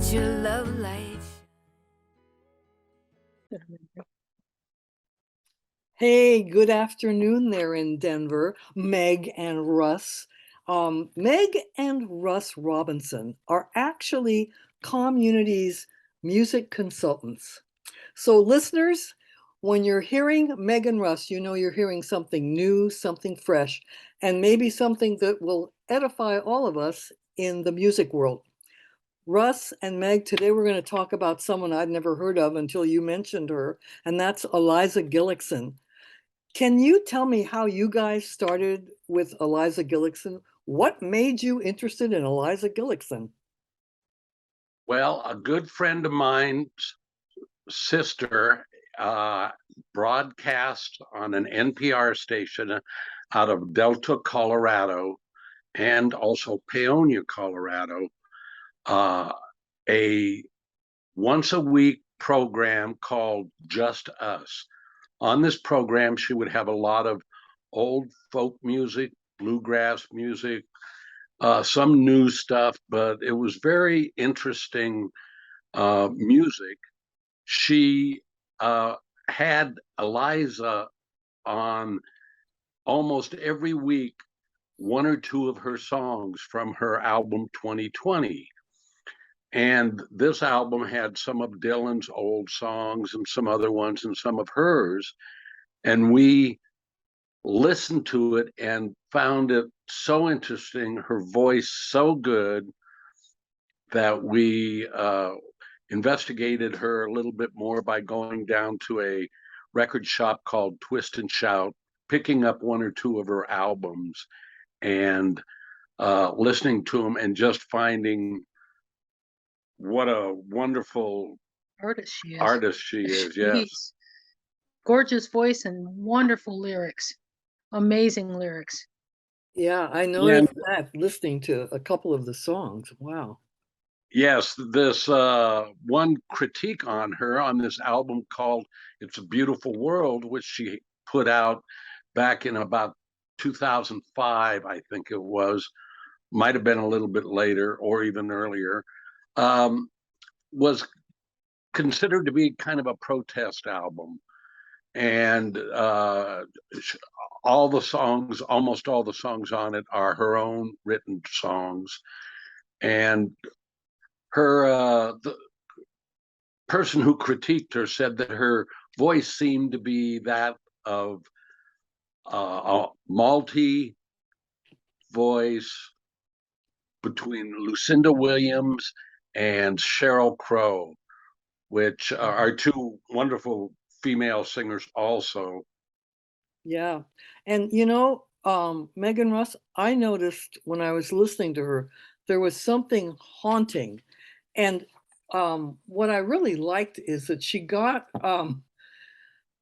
let your love light. Hey, good afternoon there in Denver, Meg and Russ. Meg and Russ Robinson are actually CalmUnity's music consultants. So listeners, when you're hearing Meg and Russ, you know you're hearing something new, something fresh, and maybe something that will edify all of us in the music world. Russ and Meg, today we're going to talk about someone I'd never heard of until you mentioned her, and that's Eliza Gillickson. Can you tell me how you guys started with Eliza Gillickson? What made you interested in Eliza Gillickson? Well, a good friend of mine's sister broadcast on an NPR station out of Delta, Colorado, and also Paonia, Colorado, a once a week program called Just Us. On this program, she would have a lot of old folk music, bluegrass music, some new stuff, but it was very interesting music. She had Eliza on almost every week, one or two of her songs from her album 2020. And this album had some of Dylan's old songs and some other ones and some of hers. And we listened to it and found it so interesting, her voice so good, that we investigated her a little bit more by going down to a record shop called Twist and Shout, picking up one or two of her albums and listening to them and just finding what a wonderful artist she is. Yes. Gorgeous voice and wonderful lyrics, amazing lyrics. Yeah, I noticed that listening to a couple of the songs. Wow. Yes, this one critique on her on this album called It's a Beautiful World, which she put out back in about 2005, I think it was, might have been a little bit later or even earlier, was considered to be kind of a protest album. And all the songs, almost all the songs on it are her own written songs. And her, the person who critiqued her said that her voice seemed to be that of a multi voice between Lucinda Williams and Sheryl Crow, which are two wonderful female singers also. Yeah. And you know, Megan Russ, I noticed when I was listening to her, there was something haunting. And what I really liked is that she got,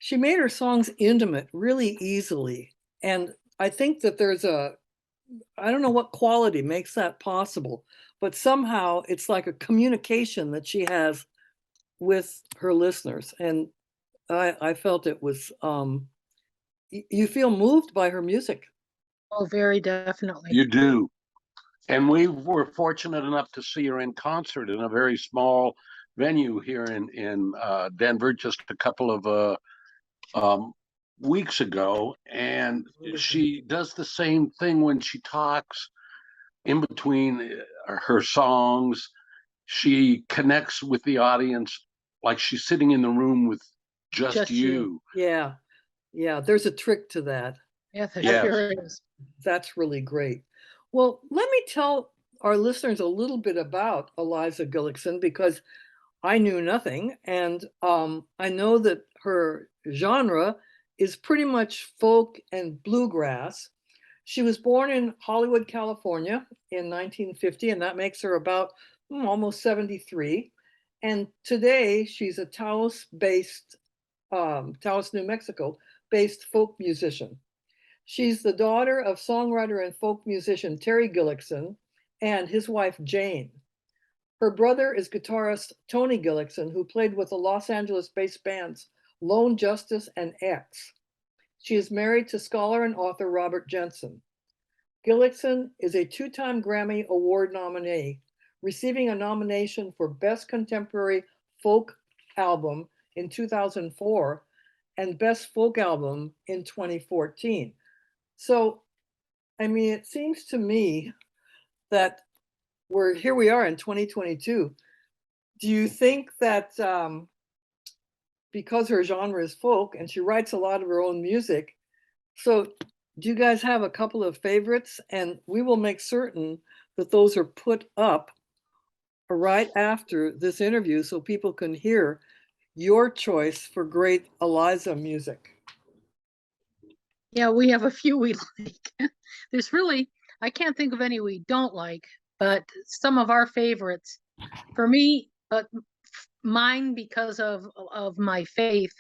she made her songs intimate really easily. And I think that there's I don't know what quality makes that possible, but somehow it's like a communication that she has with her listeners. And I felt it was, you feel moved by her music. Oh, very definitely. You do. And we were fortunate enough to see her in concert in a very small venue here in Denver just a couple of weeks ago. And she does the same thing when she talks in between her songs. She connects with the audience like she's sitting in the room with just you. Yeah. Yeah. There's a trick to that. Yeah, sure is. That's really great. Well, let me tell our listeners a little bit about Eliza Gillickson because I knew nothing. And I know that her genre is pretty much folk and bluegrass. She was born in Hollywood, California in 1950, and that makes her about almost 73. And today she's a Taos-based, Taos, New Mexico-based folk musician. She's the daughter of songwriter and folk musician Terry Gillickson and his wife Jane. Her brother is guitarist Tony Gillickson, who played with the Los Angeles-based bands Lone Justice and X. She is married to scholar and author Robert Jensen. Gillickson is a two-time Grammy Award nominee, receiving a nomination for Best Contemporary Folk Album in 2004 and Best Folk Album in 2014. So, I mean, it seems to me that here we are in 2022. Do you think that because her genre is folk and she writes a lot of her own music, so do you guys have a couple of favorites? And we will make certain that those are put up right after this interview so people can hear your choice for great Eliza music. Yeah, we have a few we like. There's really, I can't think of any we don't like, but some of our favorites. For me, mine because of my faith,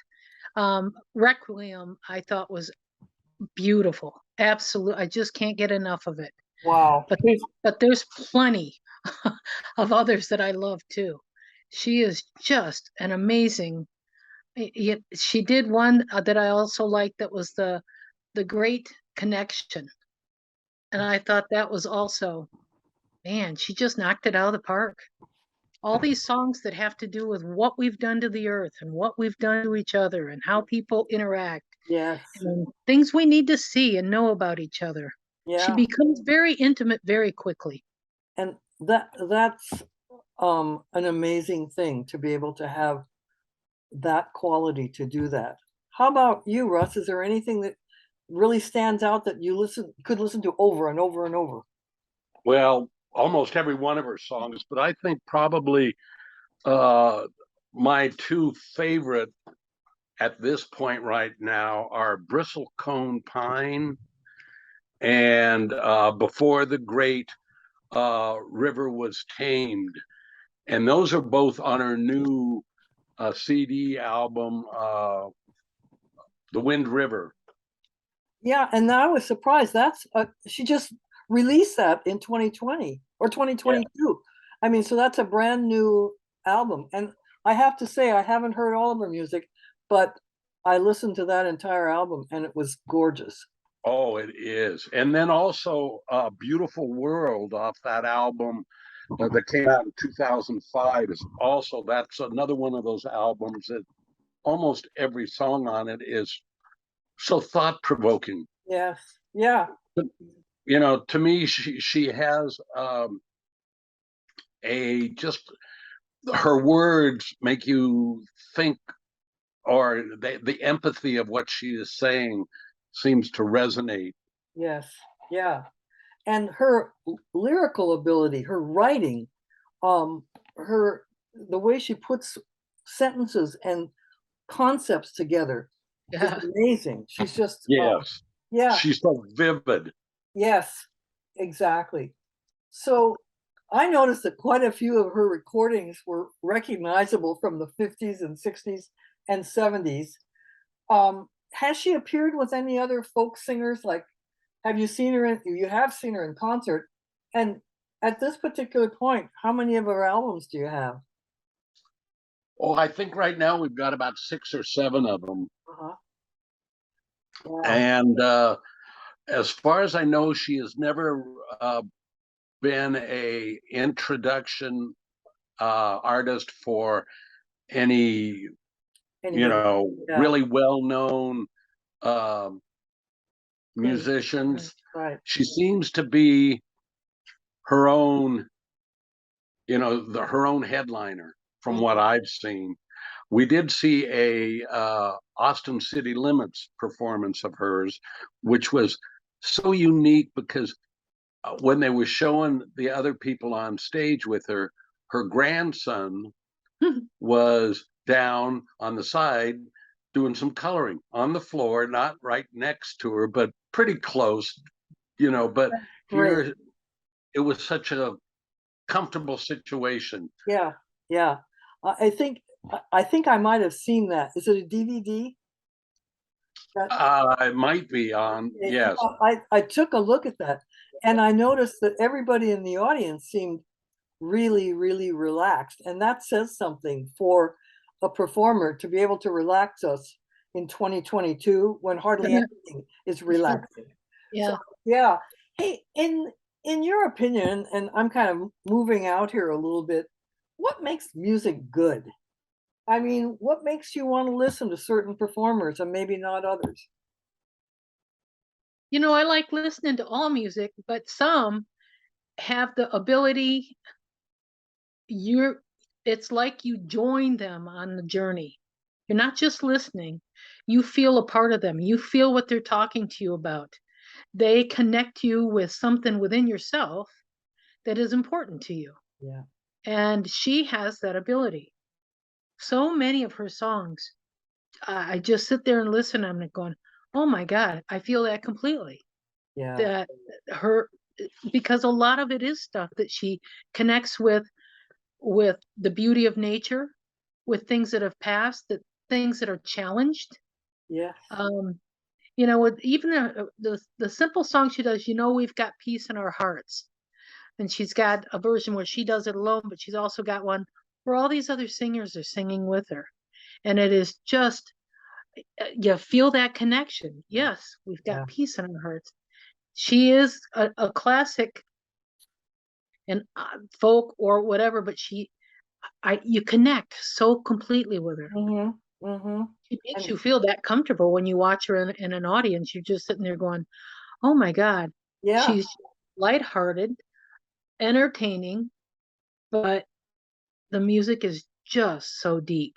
Requiem, I thought was beautiful. Absolutely. I just can't get enough of it. Wow. But there's plenty of others that I love too. She is just an amazing. She did one that I also liked that was the Great Connection. And I thought that was also, man, she just knocked it out of the park. All these songs that have to do with what we've done to the earth and what we've done to each other and how people interact. Yes. And things we need to see and know about each other. Yeah. She becomes very intimate very quickly. And that's an amazing thing to be able to have that quality to do that. How about you, Russ? Is there anything that really stands out that you could listen to over and over and over? Well, almost every one of her songs, but I think probably my two favorite at this point right now are Bristlecone Pine and Before the Great River Was Tamed. And those are both on her new CD album, The Wind River. Yeah, and I was surprised. She just released that in 2020 or 2022. Yeah. I mean, so that's a brand new album. And I have to say, I haven't heard all of her music, but I listened to that entire album and it was gorgeous. Oh, it is. And then also Beautiful World off that album that came out in 2005 is also, that's another one of those albums that almost every song on it is so thought-provoking. Yes. Yeah. But, you know, to me, she has her words make you think, or the empathy of what she is saying seems to resonate. Yes. Yeah. And her lyrical ability, her writing, the way she puts sentences and concepts together is amazing. She's just yes. Yeah. She's so vivid. Yes, exactly. So I noticed that quite a few of her recordings were recognizable from the 50s and 60s and 70s. Has she appeared with any other folk singers? Like, have you seen her you have seen her in concert? And at this particular point, how many of her albums do you have? Oh, I think right now we've got about 6 or 7 of them. Uh-huh. Wow. And as far as I know, she has never been a introduction artist for any really well-known musicians. Right. She seems to be her own, her own headliner from what I've seen. We did see a Austin City Limits performance of hers, which was so unique because when they were showing the other people on stage with her, her grandson was down on the side doing some coloring on the floor, not right next to her, but pretty close, but here it was such a comfortable situation. Yeah. Yeah. I think I might have seen that. Is it a DVD? It might be on. Yes. I took a look at that and I noticed that everybody in the audience seemed really, really relaxed. And that says something for a performer to be able to relax us in 2022 when hardly anything is relaxing. Yeah. So, yeah. Hey, in in your opinion, and I'm kind of moving out here a little bit, what makes music good? I mean, what makes you want to listen to certain performers and maybe not others? You know, I like listening to all music, but some have the ability, you're it's like you join them on the journey. You're not just listening, you feel a part of them. You feel what they're talking to you about. They connect you with something within yourself that is important to you. Yeah. And she has that ability. So many of her songs, I just sit there and listen. I'm going, oh my God, I feel that completely. Yeah. That her, because a lot of it is stuff that she connects with the beauty of nature, with things that have passed, that things that are challenged. Yes. You know, with even the simple song she does, you know, we've got peace in our hearts. And she's got a version where she does it alone, but she's also got one where all these other singers are singing with her. And it is just, you feel that connection. Yes, we've Yeah. got peace in our hearts. She is a classic and folk or whatever, but you connect so completely with her. Mhm. Mhm. She makes And you feel that comfortable when you watch her in an audience. You're just sitting there going, "Oh my God." yeah, She's lighthearted, entertaining, but the music is just so deep.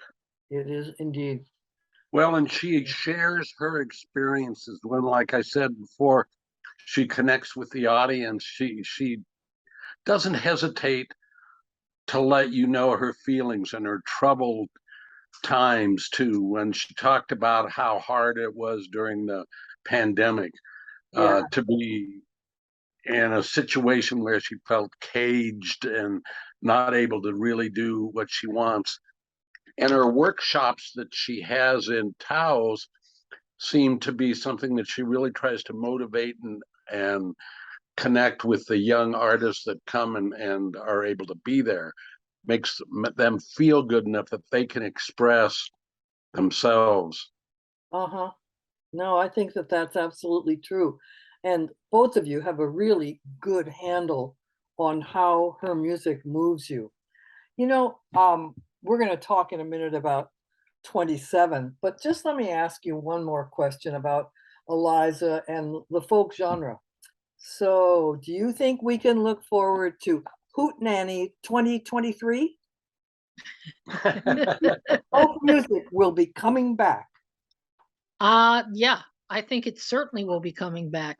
it is indeed. Well, and she shares her experiences when, like I said before, she connects with the audience. She doesn't hesitate to let you know her feelings and her troubled times too. When she talked about how hard it was during the pandemic, Yeah. to be in a situation where she felt caged and not able to really do what she wants. And her workshops that she has in Taos seem to be something that she really tries to motivate and connect with the young artists that come and are able to be there, makes them feel good enough that they can express themselves. Uh-huh. No, I think that that's absolutely true. And both of you have a really good handle on how her music moves you. You know, we're going to talk in a minute about 27, but just let me ask you one more question about Eliza and the folk genre. So, do you think we can look forward to Hootenanny 2023? Folk music will be coming back. Yeah, I think it certainly will be coming back.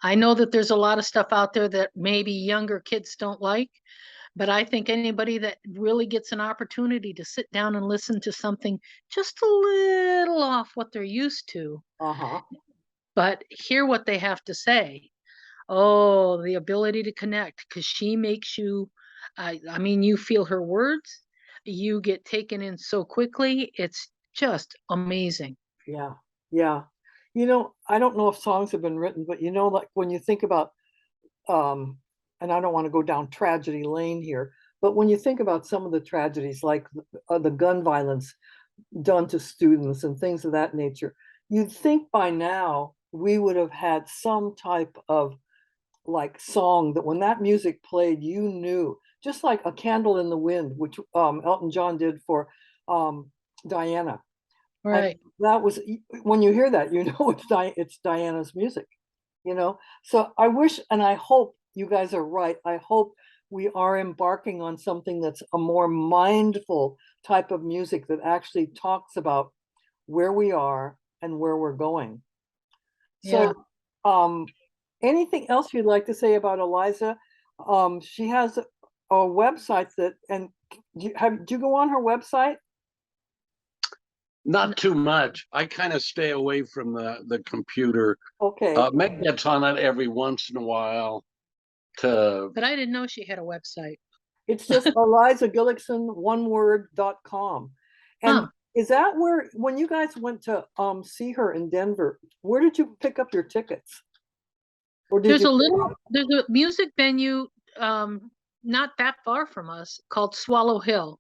I know that there's a lot of stuff out there that maybe younger kids don't like, but I think anybody that really gets an opportunity to sit down and listen to something just a little off what they're used to, Uh-huh. but hear what they have to say. Oh, the ability to connect, because she makes you, I mean, you feel her words, you get taken in so quickly. It's just amazing. Yeah. Yeah. You know, I don't know if songs have been written, but you know, like when you think about um, and I don't want to go down tragedy lane here, but when you think about some of the tragedies, like the gun violence done to students and things of that nature, you'd think by now we would have had some type of like song that when that music played, you knew, just like A Candle in the Wind, which Elton John did for Diana. I Right. that was when you hear that, you know it's Diana's music, you know. So I wish and I hope you guys are right. I hope we are embarking on something that's a more mindful type of music that actually talks about where we are and where we're going. Yeah. So, anything else you'd like to say about Eliza? She has a website that, and do you go on her website? Not too much. I kind of stay away from the computer. Okay. Meg gets on it every once in a while to. But I didn't know she had a website. It's just Eliza Gillickson, one word.com. And Huh. is that where, when you guys went to see her in Denver, where did you pick up your tickets? Or did you? There's a music venue um not that far from us called Swallow Hill.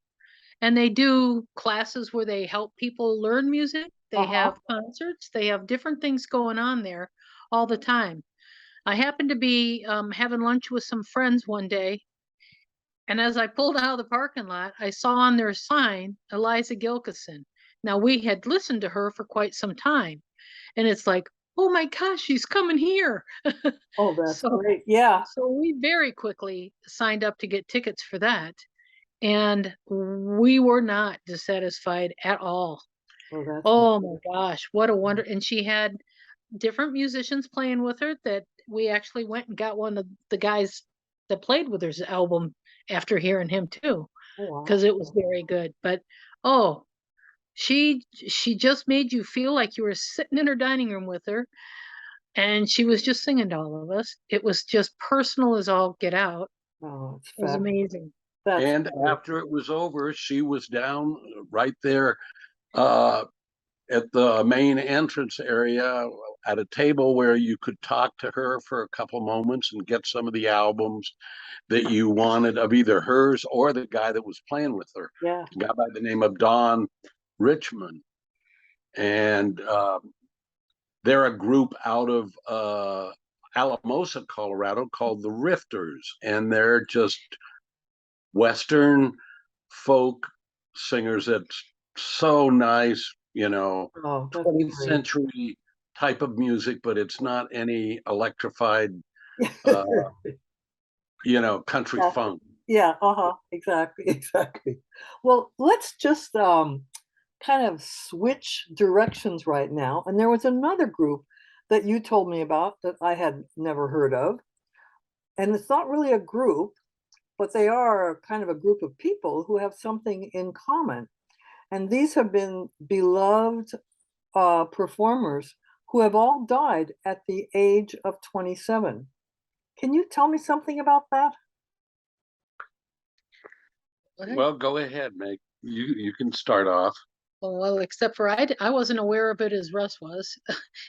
And they do classes where they help people learn music. They Uh-huh. have concerts. They have different things going on there all the time. I happened to be having lunch with some friends one day, and as I pulled out of the parking lot, I saw on their sign Eliza Gilkyson. Now we had listened to her for quite some time, and it's like, oh my gosh, she's coming here. Oh, that's So great. Yeah. so we very quickly signed up to get tickets for that, and we were not dissatisfied at all. Oh, that's Oh my gosh, what a wonder. And she had different musicians playing with her that we actually went and got one of the guys that played with her's album after hearing him too, oh, wow. because it was very good. But oh, she just made you feel like you were sitting in her dining room with her, and she was just singing to all of us. It was just personal as all get out. Oh, it's It was fabulous. amazing. That's And great. after it was over, she was down right there uh, at the main entrance area at a table where you could talk to her for a couple moments and get some of the albums that you wanted of either hers or the guy that was playing with her, Yeah. a guy by the name of Don Richmond. And they're a group out of Alamosa, Colorado called the Rifters. And they're just Western folk singers that's so nice, Oh, that's 20th great. century type of music, but it's not any electrified, uh, country Yeah. funk. Yeah, exactly, exactly. Well, let's just kind of switch directions right now. And there was another group that you told me about that I had never heard of. And it's not really a group, but they are kind of a group of people who have something in common. And these have been beloved performers who have all died at the age of 27. Can you tell me something about that? Well, go ahead, Meg. You can start off. Oh, well, except for I wasn't aware of it as Russ was.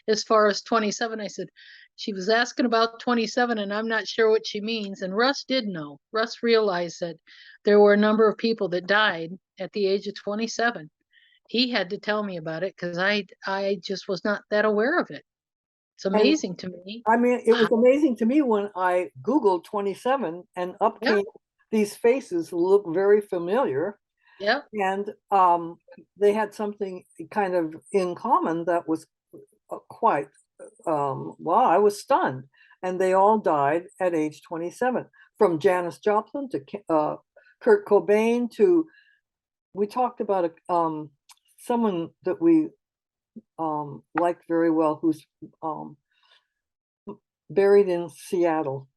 As far as 27, I said, she was asking about 27, and I'm not sure what she means. And Russ did know. Russ realized that there were a number of people that died at the age of 27. He had to tell me about it because I just was not that aware of it. It's And amazing to me. I mean, it was amazing to me when I Googled 27 and up Yeah, came these faces who look very familiar. yeah. And they had something kind of in common that was quite, wow, I was stunned. And they all died at age 27, from Janis Joplin to Kurt Cobain to, we talked about someone that we liked very well who's buried in Seattle.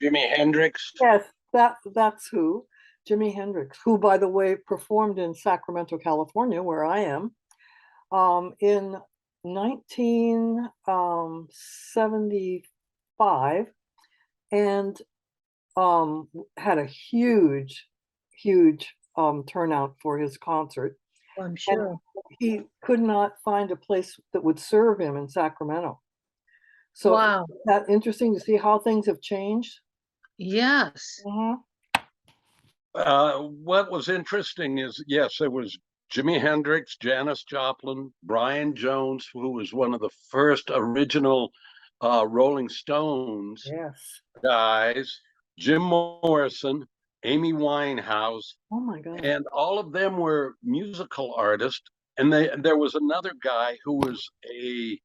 Jimi Hendrix. Yes, that's who. Jimi Hendrix, who, by the way, performed in Sacramento, California, where I am, in 1975, and had a huge, huge turnout for his concert. I'm And sure. he could not find a place that would serve him in Sacramento. So, isn't Wow. that interesting to see how things have changed? Yes. Mhm. What was interesting is, yes, there was Jimi Hendrix, Janis Joplin, Brian Jones, who was one of the first original Rolling Stones Yes. guys, Jim Morrison, Amy Winehouse, Oh my God. and all of them were musical artists. And there was another guy who was a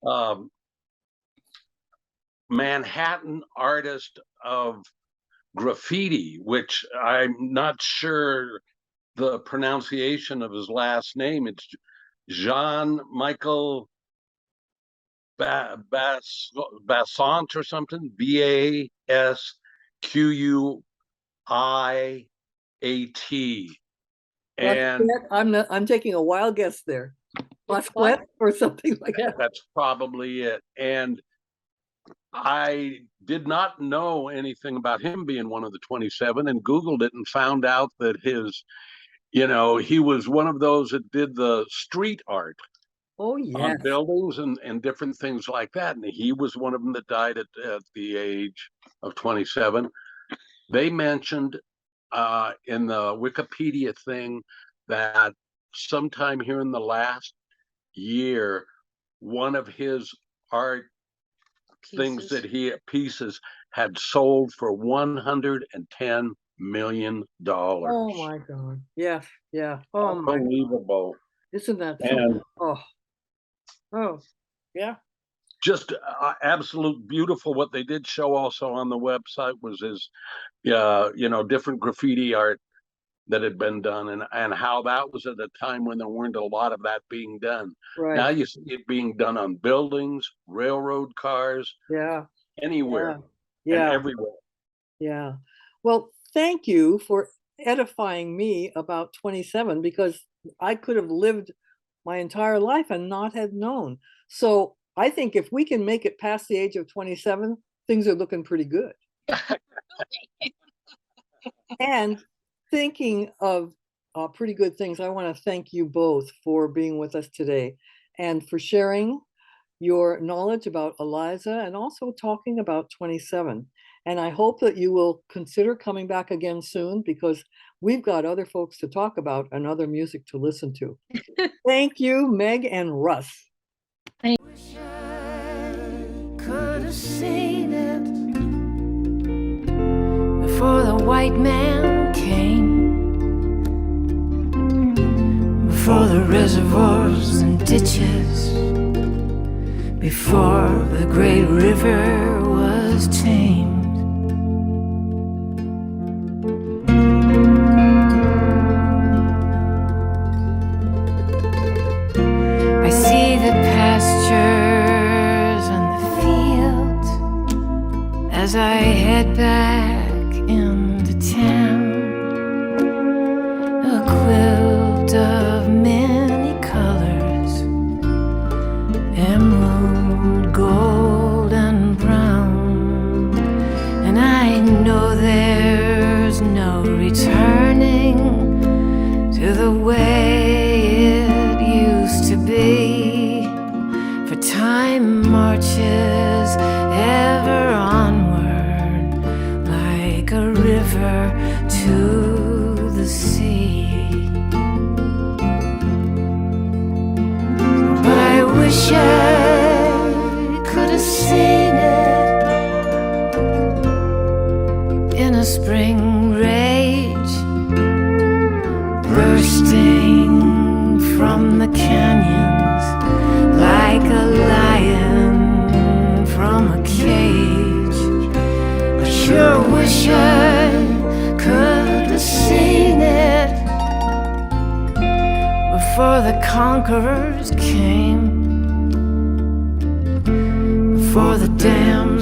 um, Manhattan artist of graffiti, which I'm not sure the pronunciation of his last name. It's Jean Michael Bassant or something. Basquiat. And I'm taking a wild guess there. What? Basquiat or something like that. that's probably it. And I did not know anything about him being one of the 27 and Googled it and found out that he was one of those that did the street art Oh on yes. buildings and different things like that. And he was one of them that died at the age of 27. They mentioned in the Wikipedia thing that sometime here in the last year, one of his art things Pieces. that he pieces had sold for $110 million. Oh my God. Yes. Yeah. Oh my God. Unbelievable. Isn't that And something? Oh, yeah. just absolute beautiful. What they did show also on the website was his, different graffiti art that had been done, and how that was at a time when there weren't a lot of that being done. Now Right. you see it being done on buildings, railroad cars, Yeah. anywhere Yeah. and Yeah. everywhere. Yeah. Well, thank you for edifying me about 27 because I could have lived my entire life and not had known. So I think if we can make it past the age of 27, things are looking pretty good. And thinking of pretty good things, I want to thank you both for being with us today and for sharing your knowledge about Eliza and also talking about 27. And I hope that you will consider coming back again soon because we've got other folks to talk about and other music to listen to. Thank you, Meg and Russ. Wish I could have seen it before the white man came, before the reservoirs and ditches, before the great river was tamed. I see the pastures and the fields as I head back into town. A quilt of many colors, emerald, gold, and brown. And I know there's no returning to the way it used to be, for time marches ever onward like a river to the sea. But I wish I could have seen it in a spring rage, bursting from the canyons like a lion from a cage. I sure wish I could have seen it before the conquerors came, before the damn